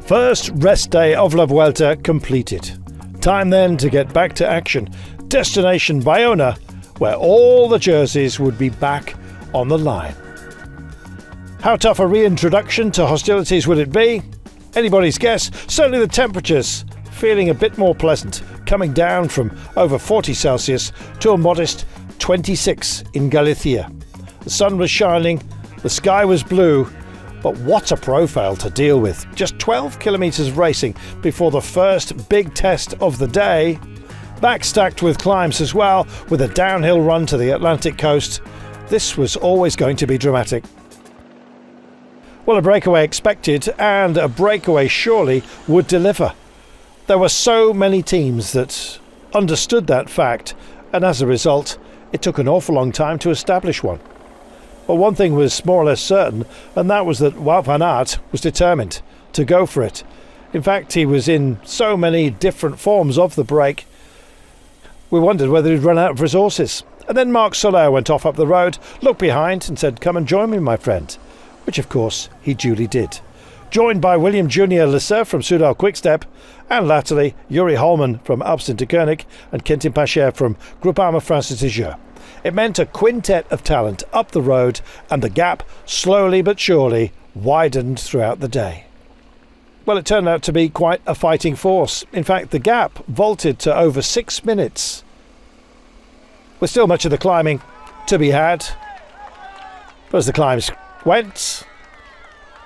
First rest day of La Vuelta completed. Time then to get back to action. Destination BAIONA, where all the jerseys would be back on the line. How tough a reintroduction to hostilities would it be? Anybody's guess. Certainly the temperatures feeling a bit more pleasant, coming down from over 40 Celsius to a modest 26 in Galicia. The sun was shining, the sky was blue, but what a profile to deal with. Just 12 kilometres of racing before the first big test of the day, backstacked with climbs as well, with a downhill run to the Atlantic coast. This was always going to be dramatic. Well, a breakaway expected, and a breakaway surely would deliver. There were so many teams that understood that fact, and as a result, it took an awful long time to establish one. But one thing was more or less certain, and that was that Wout van Aert was determined to go for it. In fact, he was in so many different forms of the break, we wondered whether he'd run out of resources. And then Marc Soler went off up the road, looked behind and said, "Come and join me, my friend," which of course he duly did. Joined by William Junior Lesser from Soudal-QuickStep, and latterly Yuri Holman from Alpecin-Deceuninck and Quentin Pacher from Groupama Francis-Tijoux. It meant a quintet of talent up the road, and the gap, slowly but surely, widened throughout the day. Well, it turned out to be quite a fighting force. In fact, the gap vaulted to over 6 minutes. With still much of the climbing to be had. But as the climbs went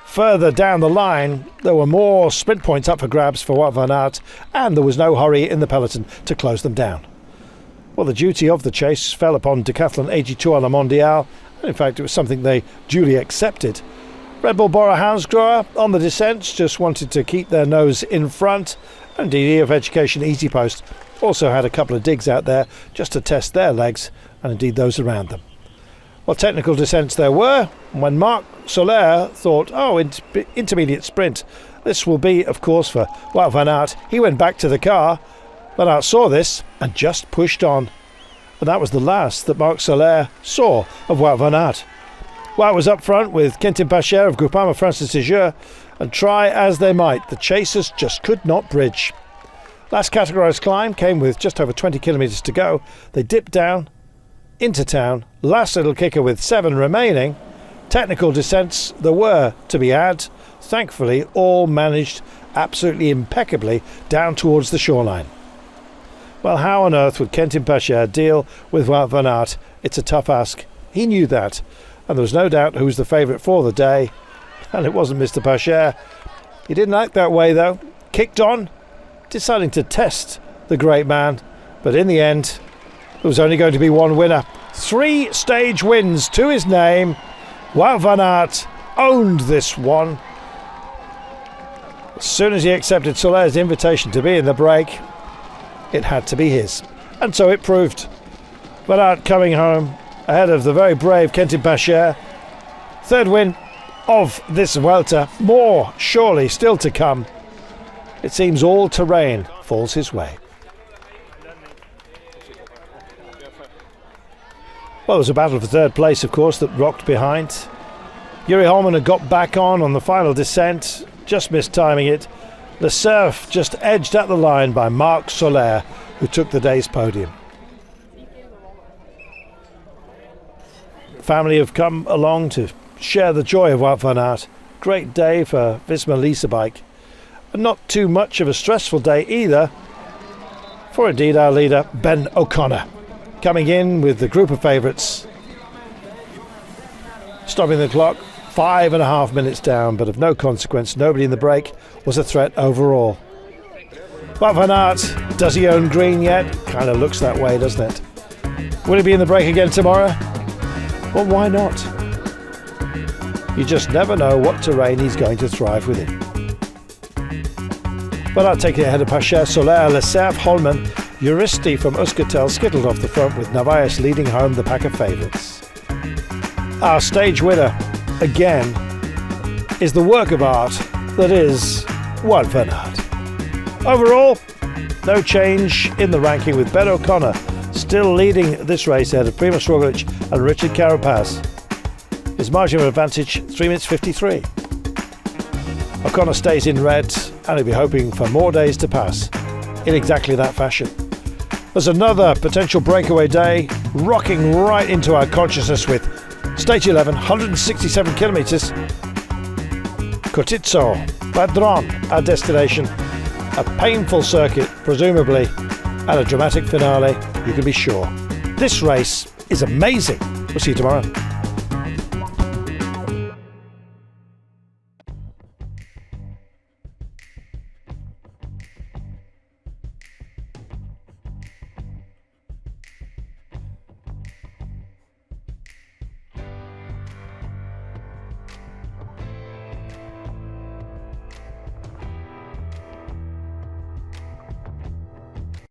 further down the line, there were more sprint points up for grabs for Wout van Aert, and there was no hurry in the peloton to close them down. Well, the duty of the chase fell upon Decathlon AG2 à la Mondiale, and in fact it was something they duly accepted. Red Bull Bora Hansgrohe on the descents just wanted to keep their nose in front, and indeed EF Education Easy Post also had a couple of digs out there just to test their legs, and indeed those around them. Well, technical descents there were, and when Marc Soler thought, intermediate sprint, this will be, of course, for Wout van Aert, he went back to the car. Van Aert saw this and just pushed on. And that was the last that Marc Soler saw of Wout van Aert. Wout was up front with Quentin Pacher of Groupama Francis-Tijoux, and try as they might, the chasers just could not bridge. Last categorised climb came with just over 20 kilometres to go. They dipped down into town, last little kicker with 7 remaining. Technical descents there were to be had. Thankfully, all managed absolutely impeccably down towards the shoreline. Well, how on earth would Quentin Pacher deal with Wout van Aert? It's a tough ask. He knew that, and there was no doubt who was the favourite for the day, and it wasn't Mr. Pacher. He didn't act that way though. Kicked on, deciding to test the great man, but in the end there was only going to be one winner. 3 stage wins to his name. Wout van Aert owned this one. As soon as he accepted Soler's invitation to be in the break, it had to be his, and so it proved. Van Aert coming home ahead of the very brave Quentin Pacher. 3rd win of this Vuelta, more surely still to come. It seems all terrain falls his way. Well, there was a battle for 3rd place, of course, that rocked behind. Yuri Holman had got back on the final descent, just missed timing it. Le Cerf just edged at the line by Marc Soler, who took the day's podium. Family have come along to share the joy of Wout van Aert. Great day for Visma Lease Bike. And not too much of a stressful day either, for indeed our leader, Ben O'Connor, coming in with the group of favourites. Stopping the clock, 5.5 minutes down, but of no consequence. Nobody in the break was a threat overall. Wout van Aert, does he own green yet? Kind of looks that way, doesn't it? Will he be in the break again tomorrow? Well, why not? You just never know what terrain he's going to thrive within. But I'll take it ahead of Pacher, Soler, Le Cerf, Holman. Juristi from Euskaltel skittled off the front, with Narvaez leading home the pack of favourites. Our stage winner, again, is the work of art that is Wout van Aert. Overall, no change in the ranking, with Ben O'Connor still leading this race ahead of Primož Roglic and Richard Carapaz. His margin of advantage, 3 minutes 53. O'Connor stays in red, and he'll be hoping for more days to pass in exactly that fashion. There's another potential breakaway day rocking right into our consciousness with Stage 11, 167 kilometres. Kotitso, Padron, our destination. A painful circuit, presumably, and a dramatic finale, you can be sure. This race is amazing. We'll see you tomorrow.